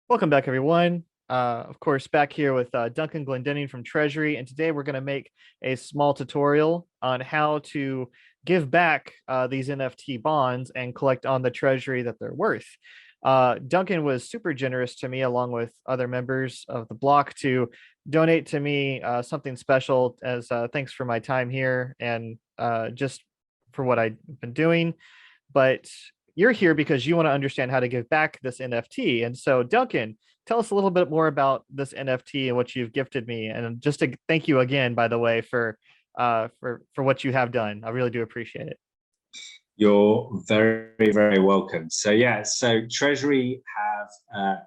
Welcome back, everyone. Of course, back here with Duncan Glendinning from Treasury, and today we're going to make a small tutorial on how to give back these NFT bonds and collect on the Treasury that they're worth. Duncan was super generous to me, along with other members of the block, to donate to me something special as thanks for my time here and just for what I've been doing. But you're here because you want to understand how to give back this NFT. And so, Duncan, tell us a little bit more about this NFT and what you've gifted me. And just to thank you again, by the way, for what you have done. I really do appreciate it. You're very, very welcome. So yeah, so Treasury have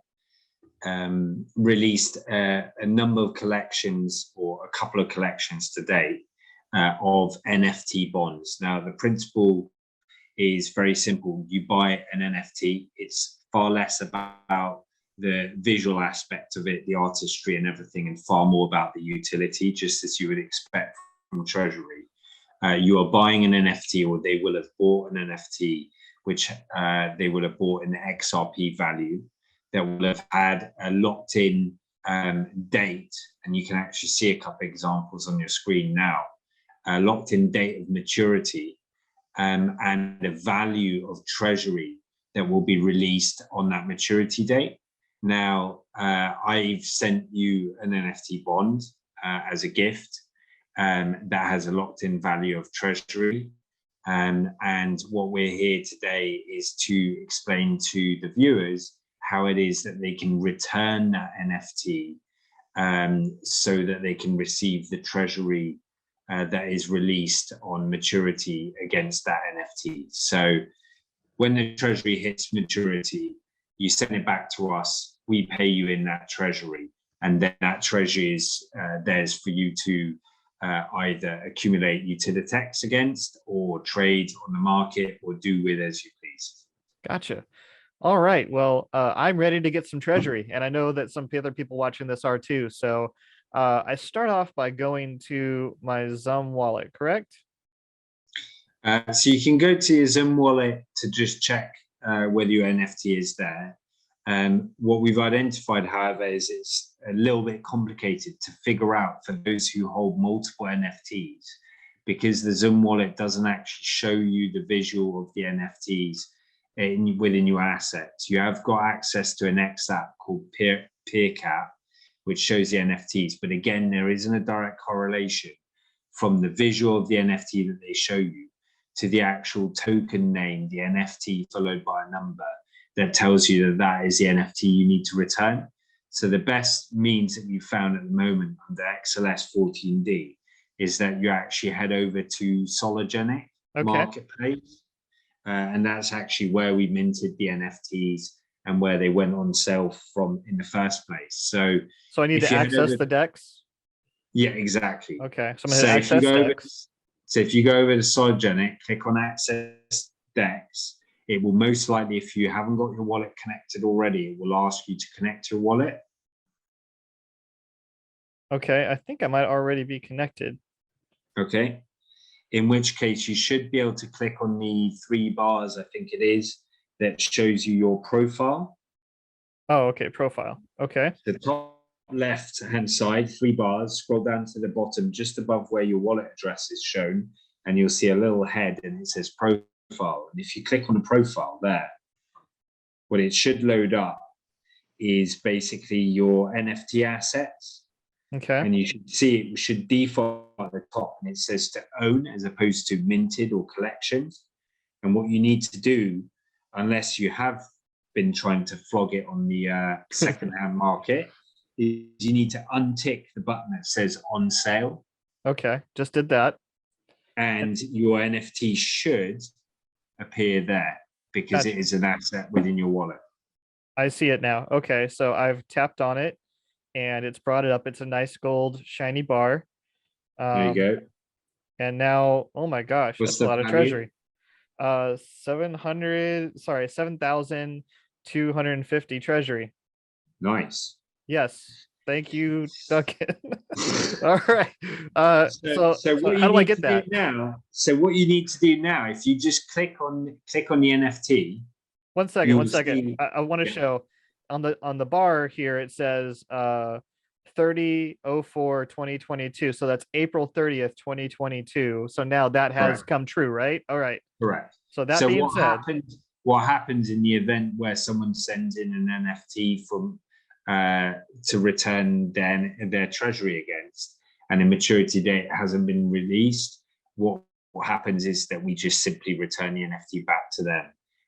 released a number of collections, or a couple of collections to date, of NFT bonds. Now, the principle is very simple. You buy an NFT, it's far less about the visual aspect of it, the artistry and everything, and far more about the utility, just as you would expect from Treasury. You are buying an NFT, or they will have bought an NFT, which they will have bought an XRP value that will have had a locked in date. And you can actually see a couple of examples on your screen now. A locked in date of maturity, and the value of Treasury that will be released on that maturity date. Now, I've sent you an NFT bond as a gift that has a locked-in value of Treasury. And what we're here today is to explain to the viewers how it is that they can return that NFT so that they can receive the Treasury that is released on maturity against that NFT. So when the Treasury hits maturity, you send it back to us, we pay you in that Treasury, and then that Treasury is theirs for you to either accumulate utility against, or trade on the market, or do with as you please. Gotcha. All right. Well, I'm ready to get some Treasury, and I know that some other people watching this are too. So I start off by going to my Zum wallet, correct? So you can go to your Zum wallet to just check whether your NFT is there. What we've identified, however, is it's a little bit complicated to figure out for those who hold multiple NFTs, because the Zum wallet doesn't actually show you the visual of the NFTs within your assets. You have got access to an X app called PeerCap, which shows the NFTs. But again, there isn't a direct correlation from the visual of the NFT that they show you to the actual token name, the NFT followed by a number that tells you that that is the NFT you need to return. So the best means that we've found at the moment under XLS 14D is that you actually head over to Sologenic Marketplace. And that's actually where we minted the NFTs and where they went on sale from in the first place. So I need to access the DEX? Yeah, exactly. Okay, so I'm going to access DEX. So if you go over to Sologenic, click on Access DEX, it will most likely, if you haven't got your wallet connected already, it will ask you to connect your wallet. Okay, I think I might already be connected. Okay, in which case you should be able to click on the 3 bars, I think it is, that shows you your profile. Oh, okay, profile. Okay. The top left hand side, 3 bars, scroll down to the bottom just above where your wallet address is shown, and you'll see a little head and it says profile. And if you click on the profile there, what it should load up is basically your NFT assets. Okay. And you should see it should default at the top, and it says to own as opposed to minted or collections. And what you need to do, unless you have been trying to flog it on the secondhand market, is you need to untick the button that says on sale. Okay, just did that. And your NFT should appear there because it is an asset within your wallet. I see it now. Okay, so I've tapped on it and it's brought it up. It's a nice gold shiny bar. There you go. And now, oh my gosh, that's a lot of Treasury. 7,250 Treasury. Nice. Yes. Thank you, Duncan. All right. So how do I get that now? So what you need to do now, if you just click on the NFT. One second. I want to show. on the bar here it says 30/04/2022. So that's April 30th, 2022. So now that has Correct. come true, right? All right. Correct. So that So being said, what happens in the event where someone sends in an NFT from to return their treasury against, and the maturity date hasn't been released? What happens is that we just simply return the NFT back to them,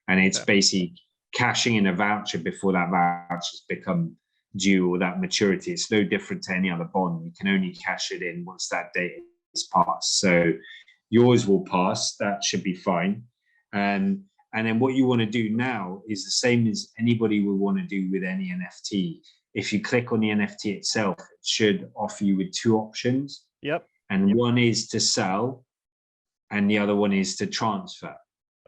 and it's basically cashing in a voucher before that voucher's become due or that maturity. It's no different to any other bond. You can only cash it in once that date is passed. So yours will pass. That should be fine. And then what you want to do now is the same as anybody will want to do with any NFT. If you click on the NFT itself, it should offer you with two options. yep. And one is to sell, and the other one is to transfer.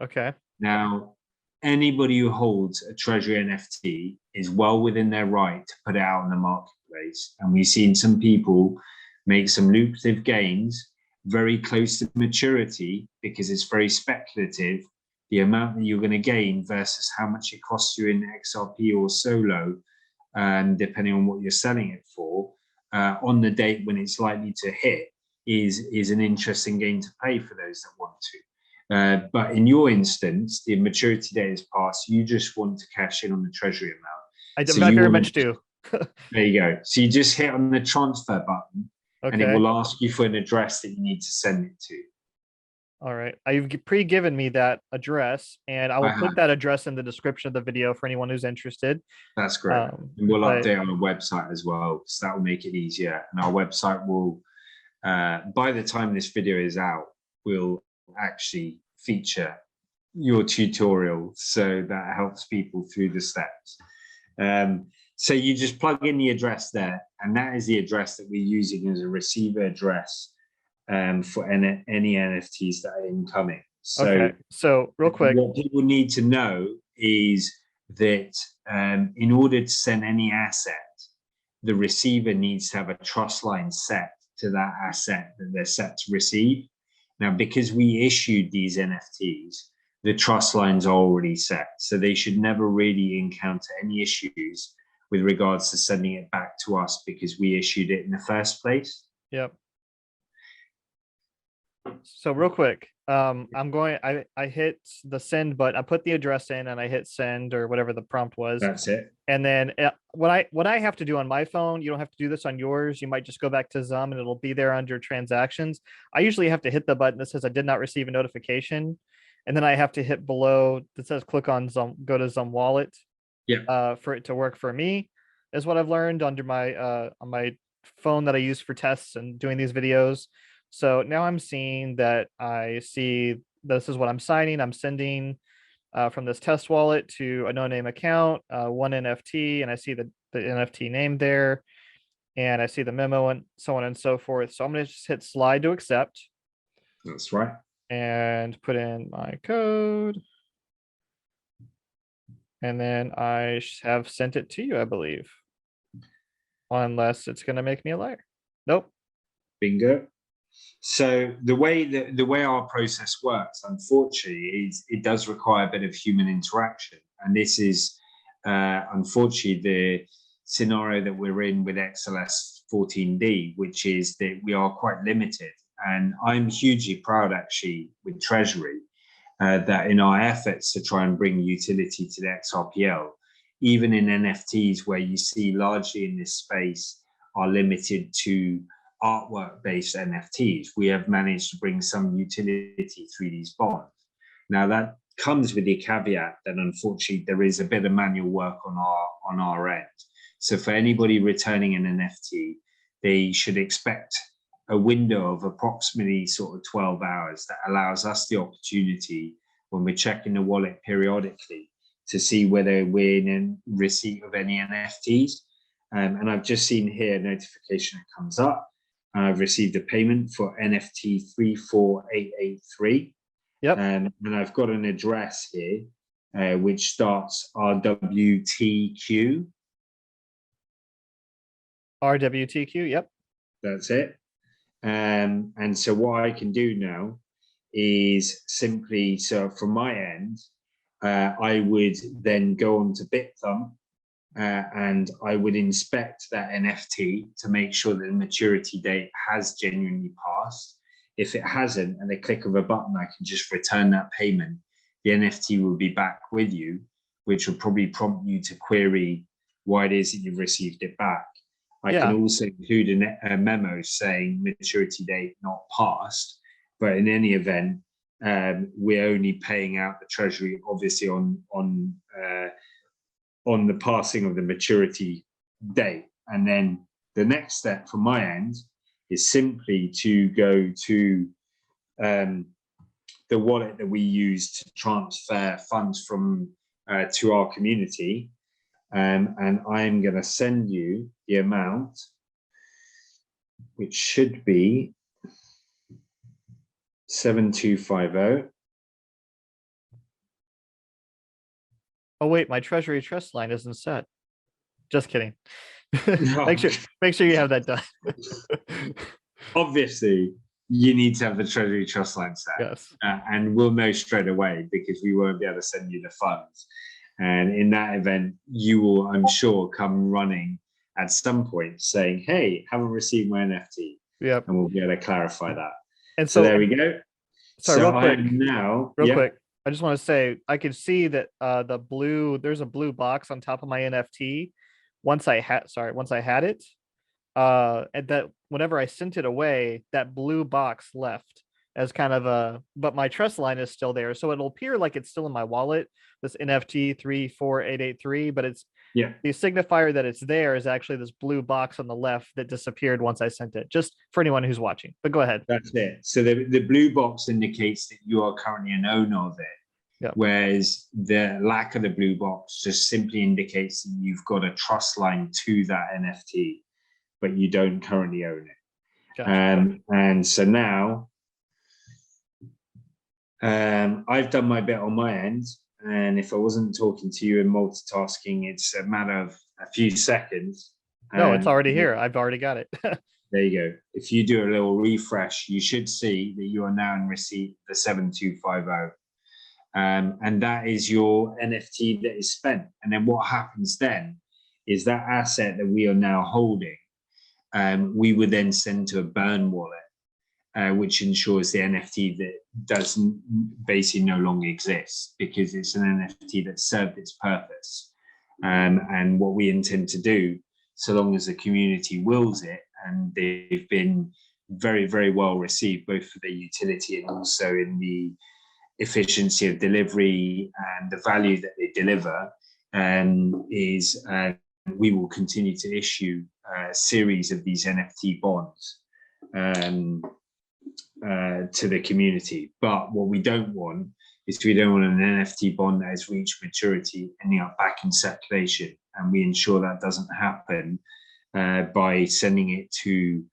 Okay. Now, anybody who holds a Treasury NFT is well within their right to put it out in the marketplace. And we've seen some people make some lucrative gains very close to maturity because it's very speculative. The amount that you're going to gain versus how much it costs you in XRP or solo, depending on what you're selling it for, on the date when it's likely to hit, is an interesting game to play for those that want to. But in your instance, the maturity date has passed. You just want to cash in on the treasury amount. I very much do. There you go. So you just hit on the transfer button, and it Okay. will ask you for an address that you need to send it to. All right. You've pre-given me that address, and I will put that address in the description of the video for anyone who's interested. That's great. And we'll update on the website as well, so that will make it easier. And our website will, by the time this video is out, will actually feature your tutorial, so that helps people through the steps. So you just plug in the address there, and that is the address that we're using as a receiver address for any NFTs that are incoming. So, okay. So real quick, what people need to know is that in order to send any asset, the receiver needs to have a trust line set to that asset that they're set to receive. Now, because we issued these NFTs, the trust lines are already set, so they should never really encounter any issues with regards to sending it back to us because we issued it in the first place. Yep. So real quick, I hit the send button. I put the address in and I hit send or whatever the prompt was. That's it. And then what I have to do on my phone, you don't have to do this on yours. You might just go back to Zum and it'll be there under transactions. I usually have to hit the button that says I did not receive a notification. And then I have to hit below that says click on Zum, go to Zum wallet. Yeah. For it to work for me is what I've learned under my on my phone that I use for tests and doing these videos. So now I'm seeing that I see this is what I'm signing. I'm sending from this test wallet to a no-name account, one NFT, and I see the NFT name there, and I see the memo and so on and so forth. So I'm going to just hit slide to accept. That's right. And put in my code. And then I have sent it to you, I believe. Unless it's going to make me a liar. Nope. Bingo. So the way our process works, unfortunately, is it does require a bit of human interaction, and this is unfortunately the scenario that we're in with XLS 14D, which is that we are quite limited. And I'm hugely proud, actually, with Treasury, that in our efforts to try and bring utility to the XRPL, even in NFTs where you see largely in this space are limited to artwork-based NFTs, we have managed to bring some utility through these bonds. Now that comes with the caveat that unfortunately there is a bit of manual work on our end. So for anybody returning an NFT, they should expect a window of approximately sort of 12 hours that allows us the opportunity when we're checking the wallet periodically to see whether we're in receipt of any NFTs. And I've just seen here a notification that comes up. I've received a payment for NFT 34883. Yep. And I've got an address here, which starts RWTQ. RWTQ, yep. That's it. And so what I can do now is simply, so from my end, I would then go on to BitThumb and I would inspect that NFT to make sure that the maturity date has genuinely passed. If it hasn't, and a click of a button, I can just return that payment. The NFT will be back with you, which will probably prompt you to query why it is that you've received it back. I can also include a memo saying maturity date not passed, but in any event, we're only paying out the Treasury, obviously, on the passing of the maturity date. And then the next step from my end is simply to go to the wallet that we use to transfer funds from to our community. And I'm going to send you the amount, which should be 7250. Oh wait, my Treasury trust line isn't set. Just kidding. make sure you have that done. Obviously, you need to have the Treasury trust line set. Yes. And we'll know straight away, because we won't be able to send you the funds. And in that event, you will, I'm sure, come running at some point saying, hey, haven't received my NFT. Yep. And we'll be able to clarify that. And so there we go. Sorry, so real quick. Real quick. I just want to say, I could see that there's a blue box on top of my NFT. Once I had it, and that whenever I sent it away, that blue box left as kind of but my trust line is still there. So it'll appear like it's still in my wallet, this NFT 34883, but it's the signifier that it's there is actually this blue box on the left that disappeared once I sent it, just for anyone who's watching. But go ahead. That's it. So the blue box indicates that you are currently an owner of it. Yep. Whereas the lack of the blue box just simply indicates that you've got a trust line to that NFT, but you don't currently own it. Gotcha. And so now I've done my bit on my end. And if I wasn't talking to you and multitasking, it's a matter of a few seconds. No, it's already here. I've already got it. There you go. If you do a little refresh, you should see that you are now in receipt the 7250. And that is your NFT that is spent. And then what happens then is that asset that we are now holding, we would then send to a burn wallet, which ensures the NFT that doesn't basically no longer exist, because it's an NFT that served its purpose. And what we intend to do, so long as the community wills it, and they've been very, very well received, both for their utility and also in the efficiency of delivery and the value that they deliver, is we will continue to issue a series of these NFT bonds to the community. But what we don't want is we don't want an NFT bond that has reached maturity ending up back in circulation, and we ensure that doesn't happen by sending it to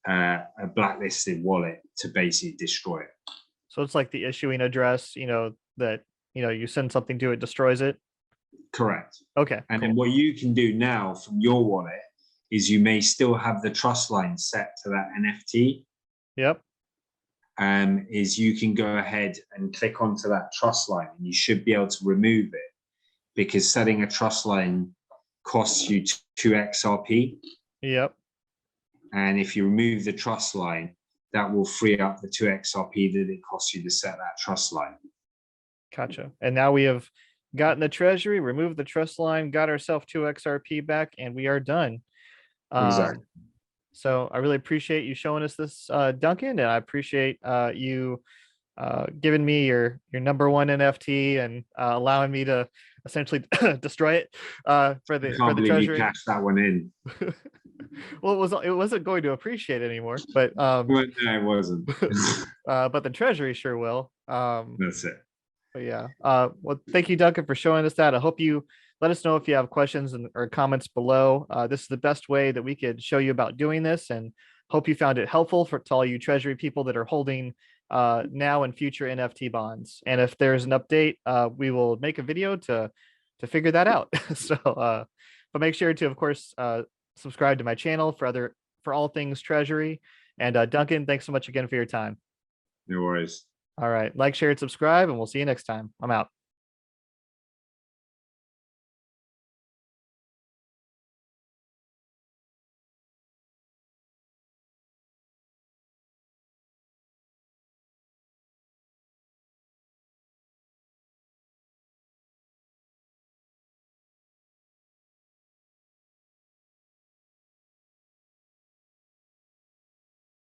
a blacklisted wallet to basically destroy it. So it's like the issuing address, that you send something to, it destroys it. Correct. Okay. And then what you can do now from your wallet is you may still have the trust line set to that NFT. Yep. Is you can go ahead and click onto that trust line, and you should be able to remove it, because setting a trust line costs you 2 XRP. Yep. And if you remove the trust line, that will free up the 2 XRP that it costs you to set that trust line. Gotcha. And now we have gotten the Treasury, removed the trust line, got ourselves 2 XRP back, and we are done. Exactly. So I really appreciate you showing us this, Duncan, and I appreciate you giving me your number one NFT and allowing me to essentially destroy it for the Treasury. You cashed that one in. Well, it wasn't going to appreciate it anymore, but well, no, it wasn't. But the Treasury sure will. That's it. But yeah, well, thank you, Duncan, for showing us that. I hope you let us know if you have questions or comments below. This is the best way that we could show you about doing this, and hope you found it helpful to all you Treasury people that are holding now and future NFT bonds. And if there's an update, we will make a video to figure that out. So, but make sure to, of course, subscribe to my channel for all things Treasury. And Duncan, thanks so much again for your time. No worries. All right, like, share, and subscribe, and we'll see you next time. I'm out.